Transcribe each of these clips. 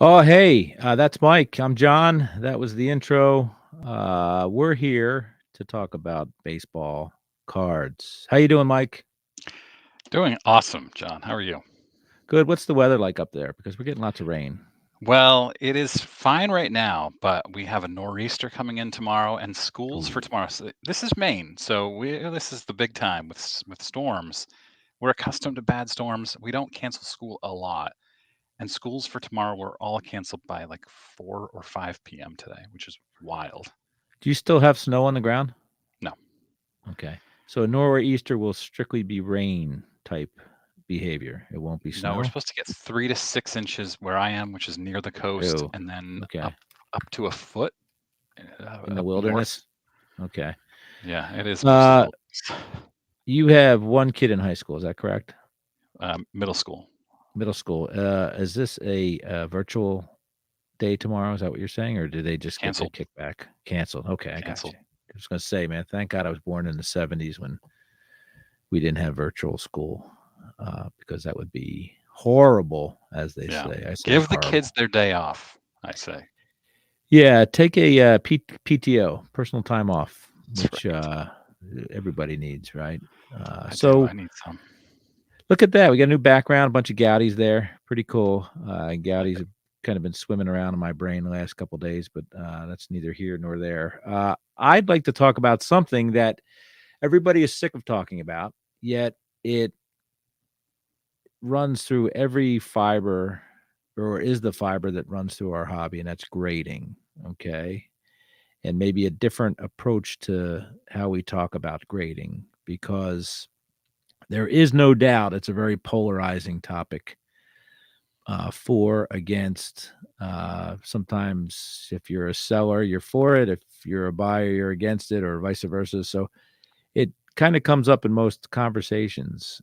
Oh, hey, that's Mike. I'm John. That was the intro. We're here to talk about baseball cards. How you doing, Mike? Doing awesome, John. How are you? Good. What's the weather like up there? Because we're getting lots of rain. Well, it is fine right now, but we have a nor'easter coming in tomorrow and schools for Ooh. tomorrow. So this is Maine, so this is the big time with storms. We're accustomed to bad storms. We don't cancel school a lot, and schools for tomorrow were all canceled by like 4 or 5 p.m. today, which is wild. Do you still have snow on the ground? No, Okay. So nor'easter will strictly be rain type behavior. It won't be no, we're snow. supposed to get 3 to 6 inches where I am, which is near the coast, Oh, and then okay. up to a foot In the up north. wilderness. Okay. Yeah, it is mostly Uh, wilderness. you have one kid in high school. Is that correct? Middle school. Middle school. Is this a virtual day tomorrow? Is that what you're saying, or do they just get their Canceled. kickback canceled? Okay, I got Canceled. you. I was gonna say, man, thank God I was born in the '70s when we didn't have virtual school, because that would be horrible, as they Yeah. say. I say Give the kids horrible. their day off, I say. Yeah, take a PTO, personal time off, That's which right. everybody needs, right? I do. So I need some. look at that. We got a new background, a bunch of Gaudis there. Pretty cool. Like Gaudis it. have kind of been swimming around in my brain the last couple days, but that's neither here nor there. I'd like to talk about something that everybody is sick of talking about, yet it runs through every fiber or is the fiber that runs through our hobby, and that's grading. Okay. And maybe a different approach to how we talk about grading, because there is no doubt it's a very polarizing topic. For, against. Sometimes if you're a seller, you're for it. If you're a buyer, you're against it, or vice versa. So it kind of comes up in most conversations,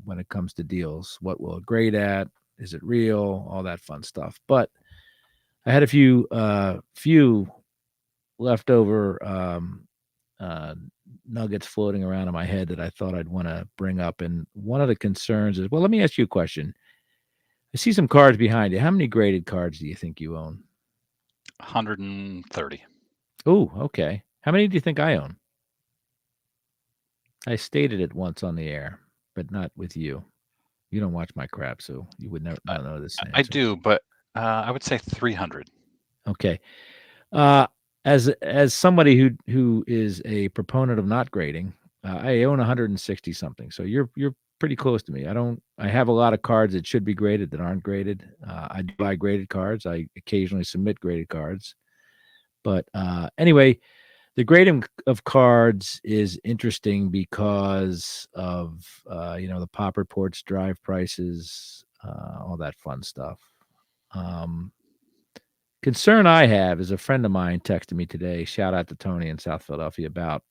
when it comes to deals. What will it grade at? Is it real? All that fun stuff. But I had a few leftover uh, nuggets floating around in my head that I thought I'd want to bring up. And one of the concerns is, well, let me ask you a question. I see some cards behind you. How many graded cards do you think you own? 130. Oh, okay. How many do you think I own? I stated it once on the air, but not with you. You don't watch my crap, so you would never I, not know this I answer. do, but I would say 300. Okay. Uh, as somebody who is a proponent of not grading, I own 160 something. So you're pretty close to me. I have a lot of cards that should be graded that aren't graded. I do buy graded cards. I occasionally submit graded cards. But anyway, the grading of cards is interesting because of the pop reports, drive prices, all that fun stuff. Um, Concern I have is a friend of mine texted me today. Shout out to Tony in South Philadelphia about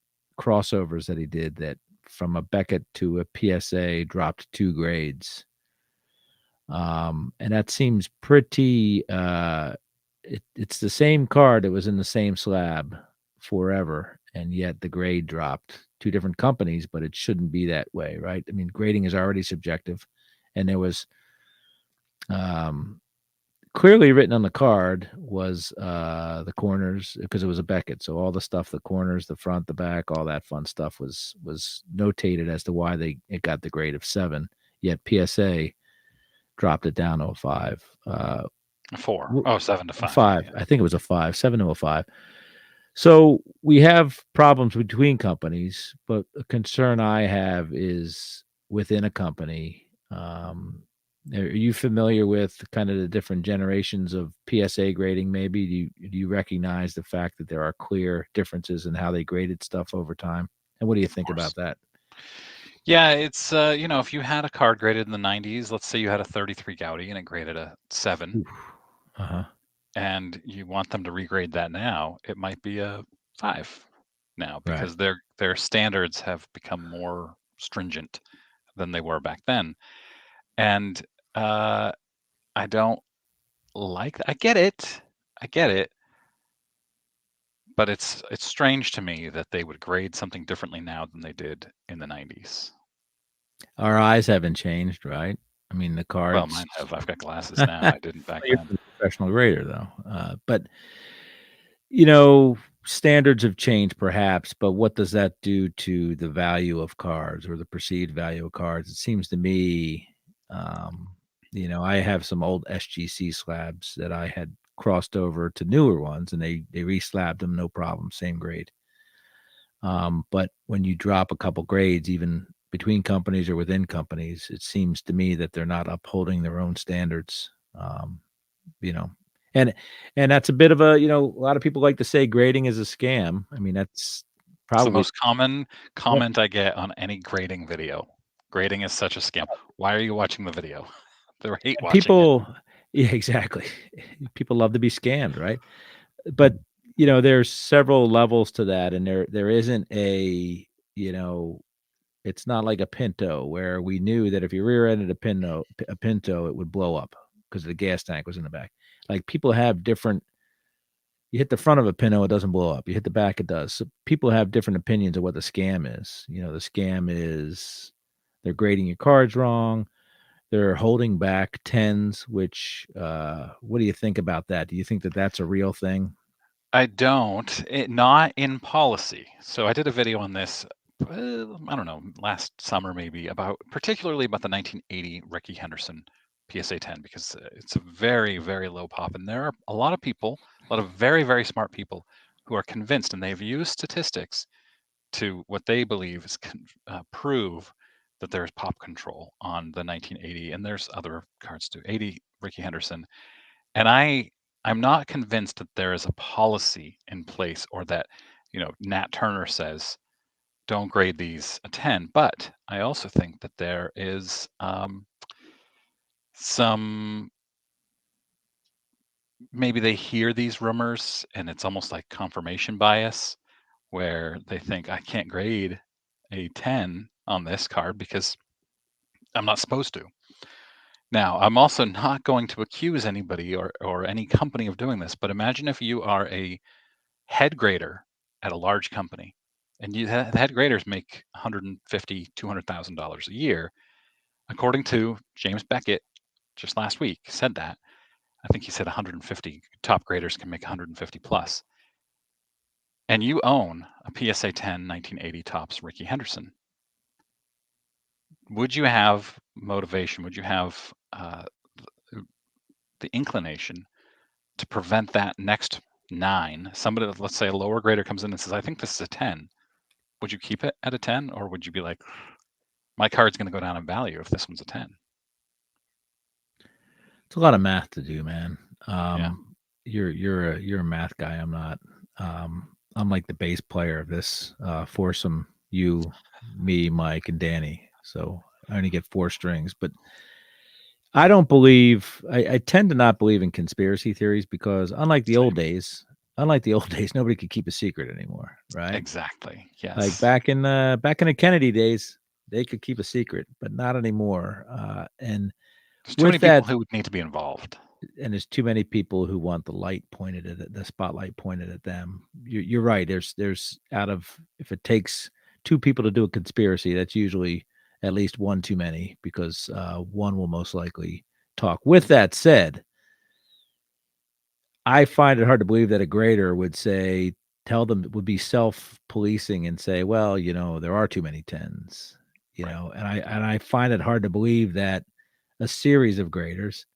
crossovers that he did that from a Beckett to a PSA dropped 2 grades. And that seems pretty. It's the same card that was in the same slab forever, and yet the grade dropped. Two different companies, but it shouldn't be that way, right? I mean, grading is already subjective, and there was um, clearly written on the card was the corners, because it was a Beckett. So all the stuff, the corners, the front, the back, all that fun stuff was notated as to why it got the grade of 7. Yet PSA dropped it down to a 5. 4. Oh, 7 to 5. Yeah, 5. yeah. I think it was a 5, 7 to a 5. So we have problems between companies, but a concern I have is within a company. Are you familiar with kind of the different generations of PSA grading? Maybe do you recognize the fact that there are clear differences in how they graded stuff over time? And what do you Of think course. about that? Yeah, it's, if you had a card graded in the 90s, let's say you had a 33 Gaudi and it graded a 7, Oof. Uh-huh. and you want them to regrade that now, it might be a 5 now Right. because their standards have become more stringent than they were back then. And, uh, I don't I get it. I get it, but it's strange to me that they would grade something differently now than they did in the 90s. Our eyes haven't changed, right? I mean, the Well, cards mine have. I've got glasses now. I didn't back You're then. a professional grader, though, but, you know, standards have changed perhaps, but what does that do to the value of cards or the perceived value of cards? It seems to me, um, I have some old SGC slabs that I had crossed over to newer ones, and they reslabbed them, no problem, same grade. But when you drop a couple grades, even between companies or within companies, it seems to me that they're not upholding their own standards. You know, and that's a bit of a lot of people like to say grading is a scam. I mean, that's It's the probably most common what comment I get on any grading video. Grading is such a scam. Why are you watching the video? They're hate watching it. people yeah, exactly. People love to be scammed, right? But, there's several levels to that, and there isn't you know it's not like a Pinto where we knew that if you rear-ended a Pinto, it would blow up because the gas tank was in the back. Like, people have different you hit the front of a Pinto, it doesn't blow up. You hit the back, it does. So people have different opinions of what the scam is. The scam is they're grading your cards wrong. They're holding back tens, which, what do you think about that? Do you think that that's a real thing? I don't. Not in policy. So I did a video on this, I don't know, last summer maybe, particularly about the 1980 Ricky Henderson PSA 10 because it's a very, very low pop. And there are a lot of people, a lot of very, very smart people who are convinced, and they've used statistics to what they believe is prove that there's pop control on the 1980, and there's other cards too, 80 Ricky Henderson. And I'm not convinced that there is a policy in place or that, Nat Turner says, don't grade these a 10. But I also think that there is some, maybe they hear these rumors and it's almost like confirmation bias where they think I can't grade a 10 on this card because I'm not supposed to. Now, I'm also not going to accuse anybody or any company of doing this, but imagine if you are a head grader at a large company, and the head graders make 150, $200,000 a year, according to James Beckett just last week said that. I think he said 150 top graders can make 150 plus. And you own a PSA 10 1980 tops Ricky Henderson. Would you have motivation? Would you have the inclination to prevent that next nine? Somebody, let's say a lower grader comes in and says, I think this is a 10. Would you keep it at a 10 or would you be like, my card's going to go down in value if this one's a 10? It's a lot of math to do, man. Yeah, You're a math guy. I'm not. I'm like the bass player of this foursome. You, me, Mike, and Danny. So I only get four strings. But I don't believe. I tend to not believe in conspiracy theories because same. unlike the old days, nobody could keep a secret anymore, right? Exactly. Like Yes. back in the Kennedy days, they could keep a secret, but not anymore. And There's too many with people that who would need to be involved. and there's too many people who want the spotlight pointed at them. You're right. There's out of if it takes two people to do a conspiracy, that's usually at least one too many because one will most likely talk. With that said, I find it hard to believe that a grader would say tell them would be self-policing and say, well, there are too many tens, Right. and I find it hard to believe that a series of graders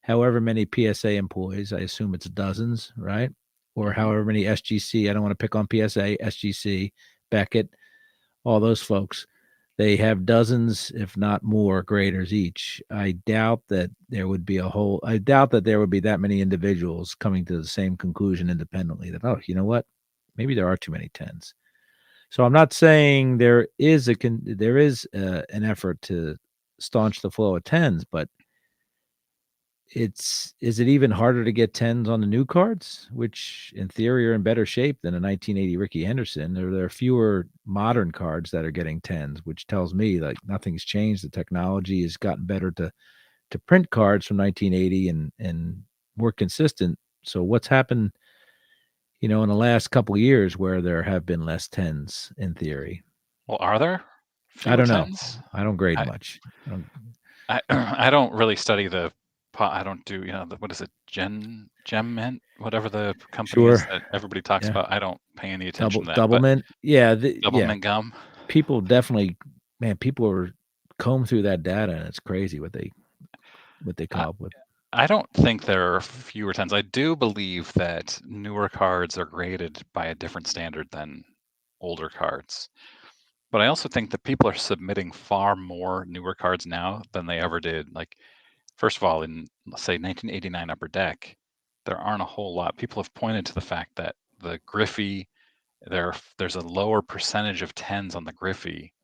however many PSA employees, I assume it's dozens, right? Or Hmm. however many SGC, I don't want to pick on PSA, SGC, Beckett, all those folks. They have dozens, if not more, graders each. I doubt that there would be that many individuals coming to the same conclusion independently that, oh, you know what? Maybe there are too many tens. So I'm not saying there is an effort to staunch the flow of tens, but is it even harder to get tens on the new cards, which in theory are in better shape than a 1980 Ricky Henderson? Or there are fewer modern cards that are getting tens, which tells me like nothing's changed. The technology has gotten better to print cards from 1980 and more consistent. So what's happened, in the last couple of years where there have been less tens in theory? Well, are there I fewer don't know. tens? I don't grade I much. I don't, I I don't really study I don't do, what is it? Gem Mint, whatever the company is sure. that everybody talks Yeah. about. I don't pay any attention Double to that, but doublemint. Yeah, Double Mint gum. people definitely, man, people are comb through that data and it's crazy what they come I up with. I don't think there are fewer tens. I do believe that newer cards are graded by a different standard than older cards. But I also think that people are submitting far more newer cards now than they ever did. Like, first of all, in, let's say, 1989 Upper Deck, there aren't a whole lot. People have pointed to the fact that the Griffey, there's a lower percentage of tens on the Griffey,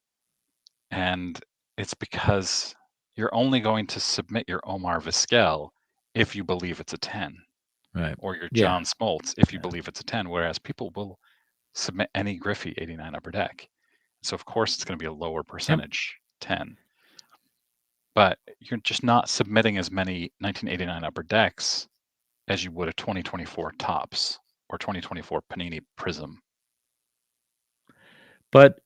and it's because you're only going to submit your Omar Vizquel if you believe it's a 10, Right. or your Yeah. John Smoltz if you Yeah. believe it's a 10, whereas people will submit any Griffey 89 Upper Deck. So of course it's going to be a lower Yep. percentage 10, but you're just not submitting as many 1989 Upper Decks as you would a 2024 Tops or 2024 Panini Prism. But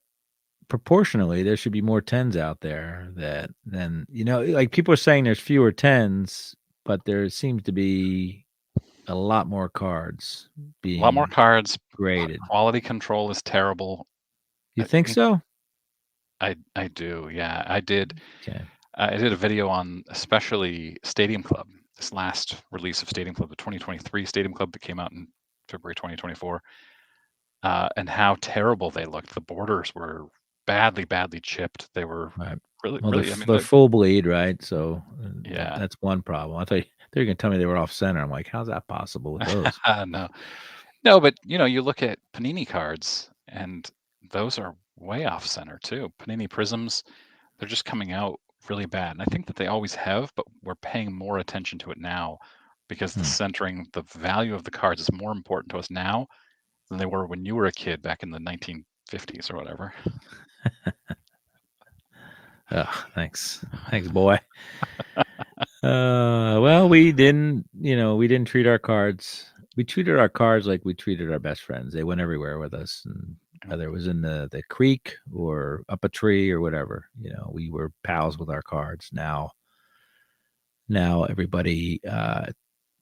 proportionally, there should be more tens out there that than like people are saying there's fewer tens, but there seems to be a lot more cards A lot more being cards. graded. Quality control is terrible. You I think think so? I do. Yeah, Okay. I did a video on especially Stadium Club. This last release of Stadium Club, the 2023 Stadium Club that came out in February 2024, and how terrible they looked. The borders were badly, badly chipped. They were Right. really, Well, really. I mean, they're full bleed, right? So yeah, that's one problem. I thought they were gonna tell me they were off center. I'm like, how's that possible with those? no, no. But you look at Panini cards, and those are way off center too. Panini Prisms, they're just coming out really bad. And I think that they always have, but we're paying more attention to it now because the Hmm. centering, the value of the cards is more important to us now than they were when you were a kid back in the 1950s or whatever. Thanks. Thanks, boy. Well, we didn't treat our cards. We treated our cards like we treated our best friends. They went everywhere with us, and whether it was in the creek or up a tree or whatever, we were pals with our cards. Now everybody,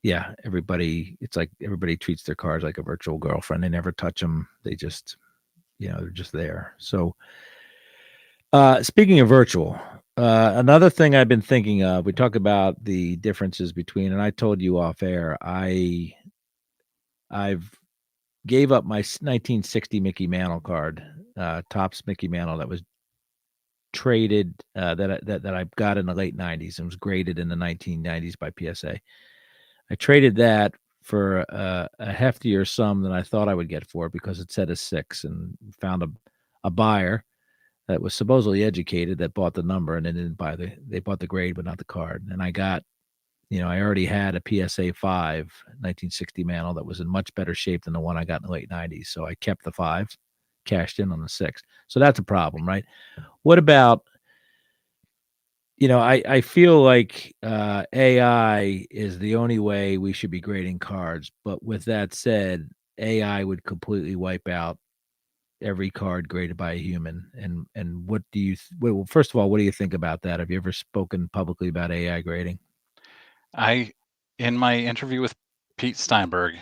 yeah, everybody. It's like everybody treats their cards like a virtual girlfriend. They never touch them. They just, they're just there. So, speaking of virtual, another thing I've been thinking of, we talk about the differences between, and I told you off air, I've gave up my 1960 Mickey Mantle card, Topps Mickey Mantle that was traded, that I got in the late 90s and was graded in the 1990s by PSA. I traded that for a heftier sum than I thought I would get for it because it said a six, and found a buyer that was supposedly educated that bought the number and then didn't they bought the grade but not the card. And I got, I already had a PSA 5 1960 Mantle that was in much better shape than the one I got in the late 90s. So I kept the 5, cashed in on the 6. So that's a problem, right? What about, I feel like AI is the only way we should be grading cards. But with that said, AI would completely wipe out every card graded by a human. And what do you well, first of all, what do you think about that? Have you ever spoken publicly about AI grading? I, in my interview with Pete Steinberg,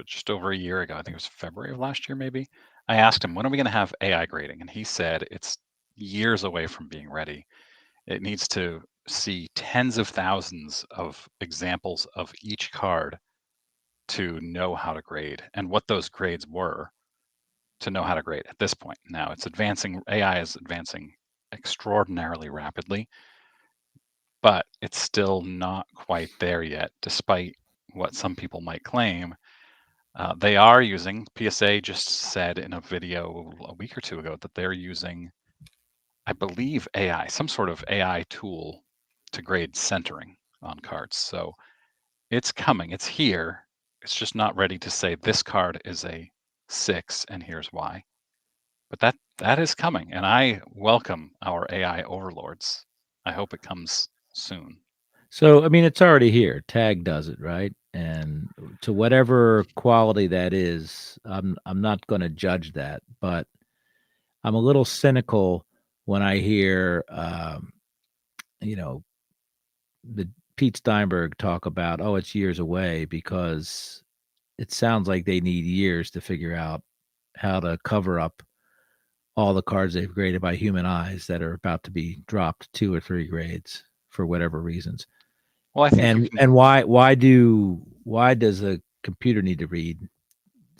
just over a year ago, I think it was February of last year, maybe, I asked him, when are we going to have AI grading? And he said it's years away from being ready. It needs to see tens of thousands of examples of each card to know how to grade and what those grades were to know how to grade at this point. Now it's advancing, AI is advancing extraordinarily rapidly, but it's still not quite there yet, despite what some people might claim. They are using, PSA just said in a video a week or two ago that they're using, I believe, AI, some sort of AI tool to grade centering on cards. So it's coming, it's here. It's just not ready to say this card is a 6 and here's why. But that is coming, and I welcome our AI overlords. I hope it comes soon. So, I mean, it's already here. Tag does it, right? And to whatever quality that is, I'm not going to judge that, but I'm a little cynical when I hear, you know, the Pete Steinberg talk about, oh, it's years away because it sounds like they need years to figure out how to cover up all the cards they've graded by human eyes that are about to be dropped 2 or 3 grades for whatever reasons. Well, I think you And can. why does a computer need to read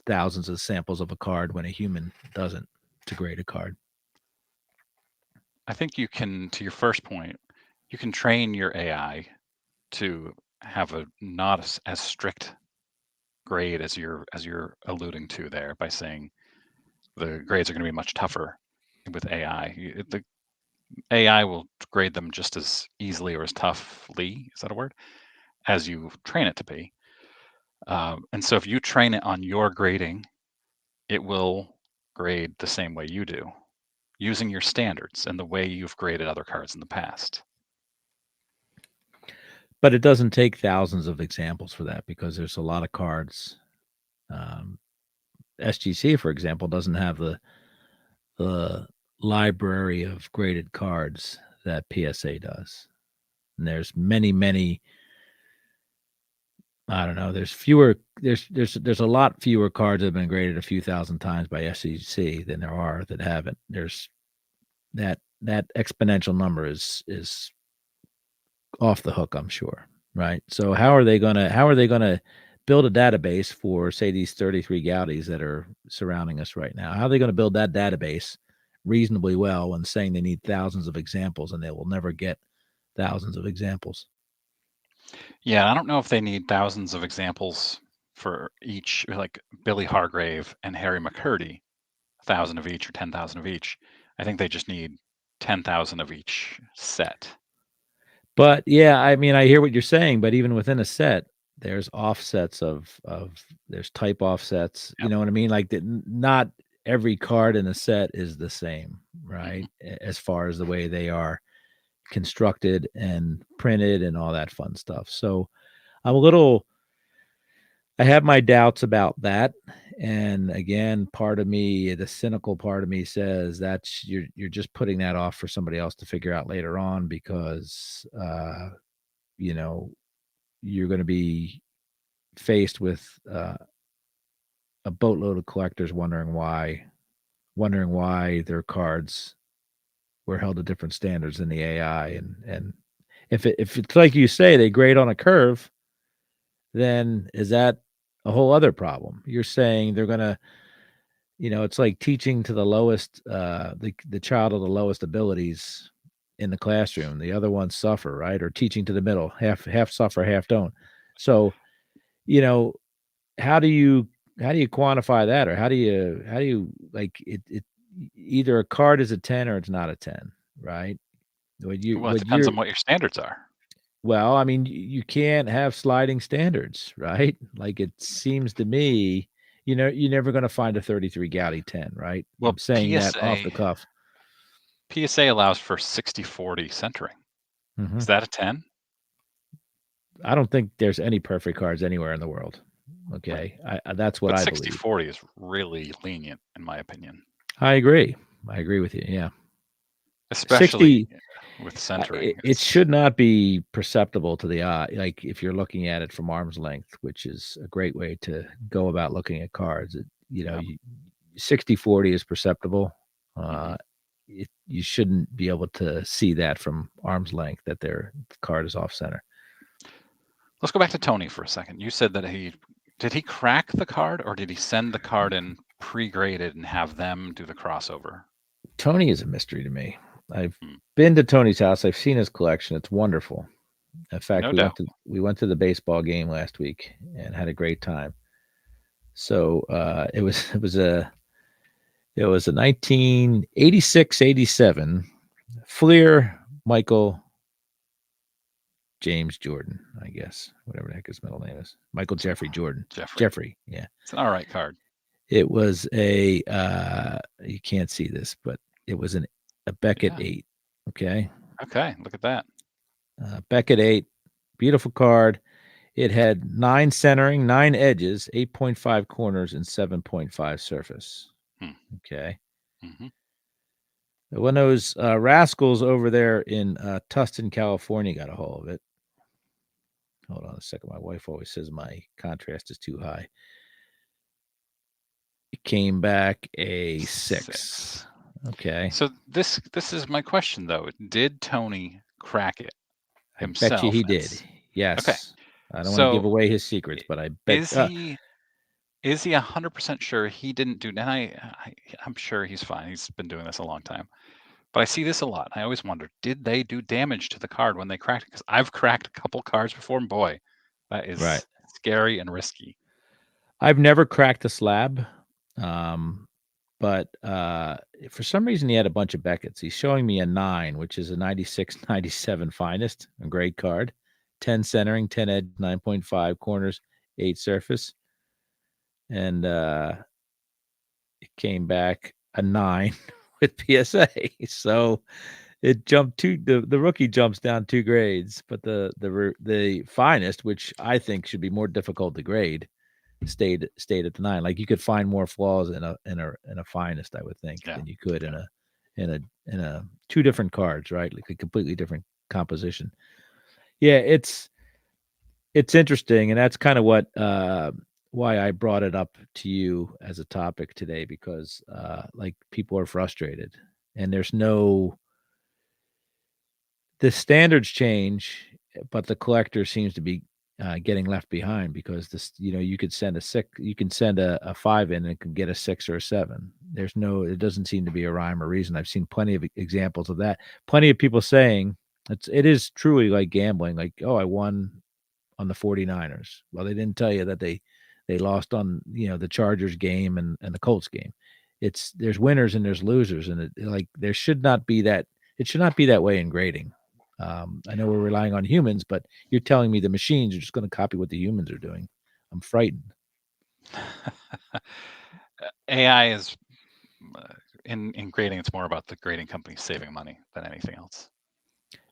thousands of samples of a card when a human doesn't to grade a card? I think you can, to your first point, you can train your AI to have a not as strict grade as you're alluding to there by saying the grades are going to be much tougher with AI. The AI will grade them just as easily or as toughly, is that a word, as you train it to be. And so if you train it on your grading, it will grade the same way you do, using your standards and the way you've graded other cards in the past. But it doesn't take thousands of examples for that because there's a lot of cards. Um, SGC, for example, doesn't have the library of graded cards that PSA does. And there's many. I don't know. There's fewer. There's a lot fewer cards that have been graded a few thousand times by SGC than there are that haven't. There's that exponential number is off the hook, I'm sure, right? So how are they gonna build a database for, say, these 33 Gaudis that are surrounding us right now? How are they gonna build that database reasonably well when saying they need thousands of examples and they will never get thousands of examples? Yeah, I don't know if they need thousands of examples for each, like Billy Hargrave and Harry McCurdy, 1,000 of each or 10,000 of each. I think they just need 10,000 of each set. But yeah, I mean, I hear what you're saying, but even within a set, there's offsets of there's type offsets. You Yep. know what I mean? Like that, not every card in a set is the same, Mhm. right? As far as the way they are constructed and printed and all that fun stuff. So I'm a little I have my doubts about that. And again, part of me, the cynical part of me says that's you're just putting that off for somebody else to figure out later on because you know, you're going to be faced with a boatload of collectors wondering why their cards were held to different standards than the AI. And if it's like you say, they grade on a curve, then is that a whole other problem? You're saying they're gonna, it's like teaching to the lowest, the child of the lowest abilities in the classroom. The other ones suffer, right? Or teaching to the middle, half suffer, half don't. So, you know, how do you how do you quantify that, or how do you like it? Either a card is a 10 or it's not a 10, right? What you Well, it what depends you're on what your standards are. Well, I mean, you can't have sliding standards, right? Like, it seems to me, you're never gonna find a 33 Gaudi 10, right? I'm Well, saying that off the cuff. PSA allows for 60/40 centering. Is Mhm. that a 10? I don't think there's any perfect cards anywhere in the world, okay? That's what But I believe. 60/40 is really lenient, in my opinion, I agree. I agree with you, yeah. especially 60 with it centering. it should not be perceptible to the eye, like, if you're looking at it from arm's length, which is a great way to go about looking at cards. Yeah. You 60/40 is perceptible. Hmm. Uh, you shouldn't be able to see that from arm's length that their card is off center. Let's go back to Tony for a second. You said that did he crack the card or did he send the card in pre-graded and have them do the crossover? Tony is a mystery to me. I've Hmm. been to Tony's house. I've seen his collection. It's wonderful. In fact, No we went doubt. to we went to the baseball game last week and had a great time. So it was a 1986-87 Fleer Michael James Jordan, I guess, whatever the heck his middle name is. Michael So Jeffrey Jordan. Jeffrey. Jeffrey, yeah. It's an all right card. It was you can't see this, but it was a Beckett Yeah. 8. Okay. Okay. Look at that. Beckett 8, beautiful card. It had 9 centering, 9 edges, 8.5 corners, and 7.5 surface. Hmm. Okay. Hmm. When those rascals over there in Tustin, California got a hold of it, hold on a second. My wife always says my contrast is too high. It came back a 6. 6. Okay. So this is my question though. Did Tony crack it I bet you himself? he did. Okay. Yes. I don't want to give So away his secrets, i- but I bet. is he is he 100% sure he didn't do? And I'm sure he's fine. He's been doing this a long time. But I see this a lot. I always wonder, did they do damage to the card when they cracked it? Because I've cracked a couple cards before, and boy, that Right. is scary and risky. I've never cracked a slab. Um, but for some reason, he had a bunch of Beckett's. He's showing me a 9, which is a 96-97 finest, a great card. 10 centering, 10 edge, 9.5 corners, 8 surface. And it came back a 9 with PSA. So it jumped the rookie jumps down 2 grades, but the finest, which I think should be more difficult to grade, stayed at the 9. Like, you could find more flaws in a finest, I would think, Yeah, than you could yeah. in a 2 different cards, right? Like a completely different composition. Yeah, it's interesting, and that's kind of what why I brought it up to you as a topic today, because like, people are frustrated, and the standards change, but the collector seems to be getting left behind, because you could send you can send a 5 in and it can get a 6 or a 7. It doesn't seem to be a rhyme or reason. I've seen plenty of examples of that. Plenty of people saying it is truly like gambling. Like, oh, I won on the 49ers. Well, they didn't tell you that they lost on, the Chargers game and the Colts game. There's winners and there's losers, and there should not be that. It should not be that way in grading. I know we're relying on humans, but you're telling me the machines are just going to copy what the humans are doing. I'm frightened. AI is uh, in grading. It's more about the grading company saving money than anything else.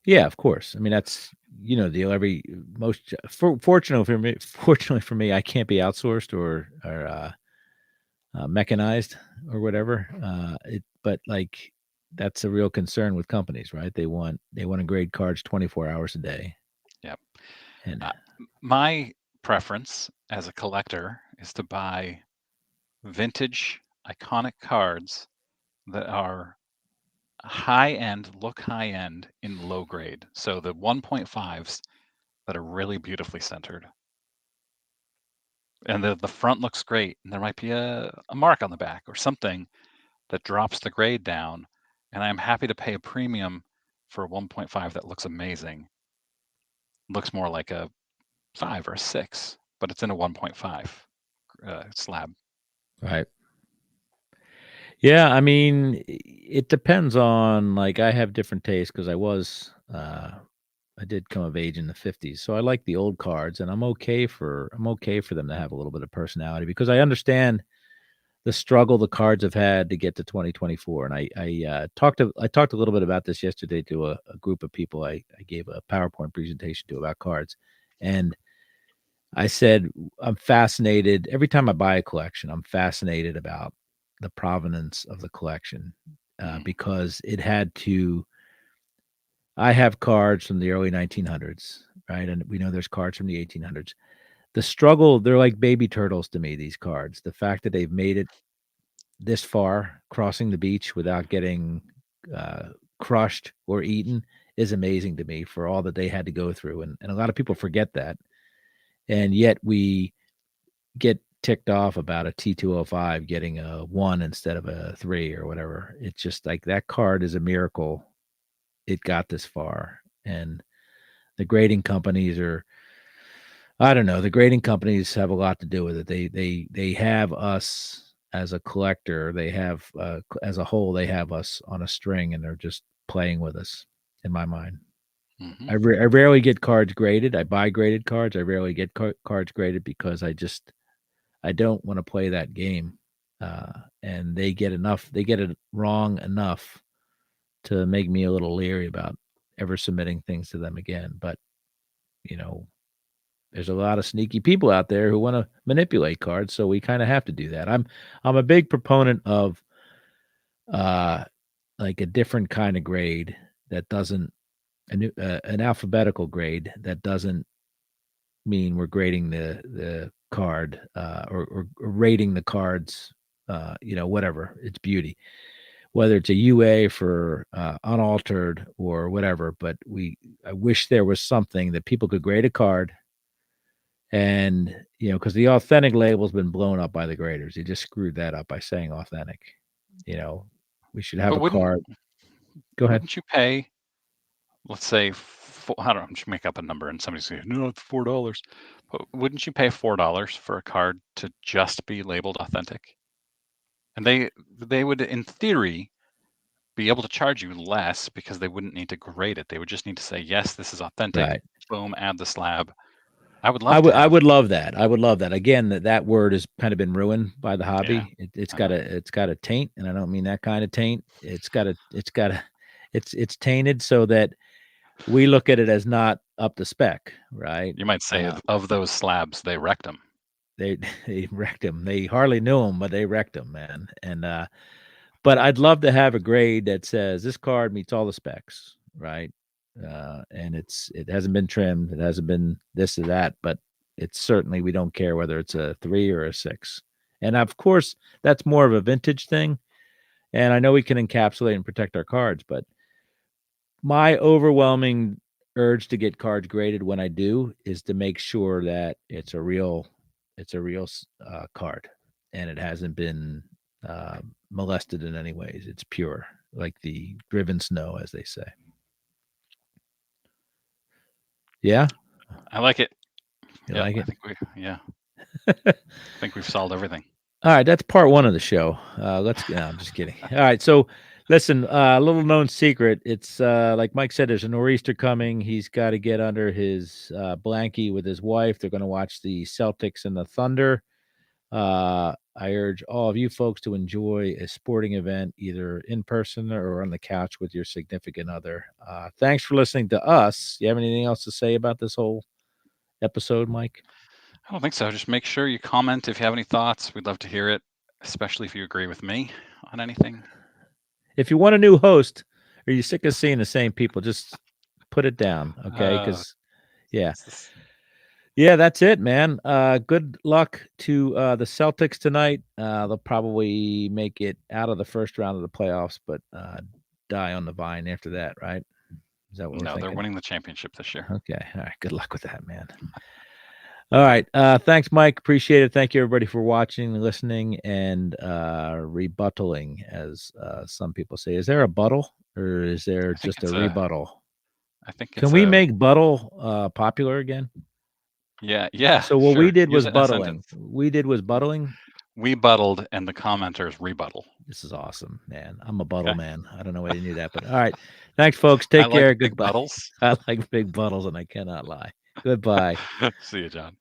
Yeah, of course. I mean, that's deal every most fortunately for me, I can't be outsourced or mechanized or whatever. But like, that's a real concern with companies, right? They want to grade cards 24 hours a day, Yep. and Uh, my preference as a collector is to buy vintage, iconic cards that are look high end in low grade. So the 1.5s that are really beautifully centered. And the front looks great. And there might be a mark on the back or something that drops the grade down. And I'm happy to pay a premium for a 1.5 that looks amazing. Looks more like a 5 or a 6, but it's in a 1.5 slab. right. Yeah, I mean, it depends on, like, I have different tastes, because I did come of age in the 50s, so I like the old cards, and I'm okay for them to have a little bit of personality, because I understand the struggle the cards have had to get to 2024. And I talked a little bit about this yesterday to a group of people. I gave a PowerPoint presentation to about cards, and I said, I'm fascinated every time I buy a collection. I'm fascinated about the provenance of the collection, Mm, because it had to. I have cards from the early 1900s, right? And we know there's cards from the 1800s. The struggle, they're like baby turtles to me, these cards. The fact that they've made it this far, crossing the beach without getting uh, crushed or eaten, is amazing to me, for all that they had to go through. And a lot of people forget that. And yet we get ticked off about a T205 getting a 1 instead of a 3 or whatever. It's just like, that card is a miracle it got this far. And the grading companies are I don't know. The grading companies have a lot to do with it. They have us as a collector. They have as a whole. They have us on a string, and they're just playing with us. In my mind, Hmm. I rarely get cards graded. I buy graded cards. I rarely get cards graded because I don't want to play that game. Uh, and they get enough. They get it wrong enough to make me a little leery about ever submitting things to them again. But you know, there's a lot of sneaky people out there who wanna manipulate cards, so we kinda have to do that. I'm a big proponent of, uh, like, a different kinda grade that doesn't an alphabetical grade that doesn't mean we're grading the card, or rating the cards, whatever, its beauty. Whether it's a UA for, unaltered or whatever, but I wish there was something that people could grade a card. And, because the authentic label's been blown up by the graders. They just screwed that up by saying authentic. You know, we should have But a card. Go ahead. wouldn't you pay, let's say, I don't know, I'm just make up a number, and somebody's saying, no, it's $4. But wouldn't you pay $4 for a card to just be labeled authentic? And they would, in theory, be able to charge you less because they wouldn't need to grade it. They would just need to say, yes, this is authentic. Right. Boom, add the slab. I would love to I have. would love that. I would love that. Again, that word has kind of been ruined by the Yeah, hobby. It's I got know. a taint, and I don't mean that kind of taint. It's tainted so that we look at it as not up to spec, right? You might say Uh, of those slabs, they wrecked them. they they wrecked him. They hardly knew him, but they wrecked him, man. And but I'd love to have a grade that says this card meets all the specs, right? And it hasn't been trimmed, it hasn't been this or that, but it's certainly we don't care whether it's a 3 or a 6. And of course, that's more of a vintage thing, and I know we can encapsulate and protect our cards, but my overwhelming urge to get cards graded when I do is to make sure that it's a real card, and it hasn't been, molested in any ways. It's pure, like the driven snow, as they say. Yeah? I like it. You Yep, like I it? think I think we've solved everything. Alright, that's part 1 of the show. Let's no, I'm just kidding. Alright, so listen, little known secret, it's, like Mike said, there's a nor'easter coming. He's gotta get under his, blankie with his wife. They're gonna watch the Celtics and the Thunder. I urge all of you folks to enjoy a sporting event, either in person or on the couch with your significant other. Thanks for listening to us. You have anything else to say about this whole episode, Mike? I don't think so. Just make sure you comment if you have any thoughts. We'd love to hear it, especially if you agree with me on anything. If you want a new host, or you're sick of seeing the same people, just put it down, okay? Uh, Because yeah, it's this- yeah, that's it, man. Good luck to the Celtics tonight. They'll probably make it out of the first round of the playoffs, but die on the vine after that, right? Is that what we're no, they're thinking? winning the championship this year. Okay. All right. Good luck with that, man. All right. Thanks, Mike. Appreciate it. Thank you, everybody, for watching, listening, and rebuttaling, as some people say. Is there a buttle, or is there I think just a it's a. rebuttal? I think Can it's we a. make buttle popular again? Yeah, yeah, So what we sure. did Use was it in a buttling. sentence. We did was buttling. We buttled, and the commenters rebuttal. This is awesome, man. I'm a buttle Okay. man. I don't know why you knew that, but all right. Thanks, folks. I Take like care. big Goodbye. buttles. I like big bottles, and I cannot lie. Goodbye. See you, John.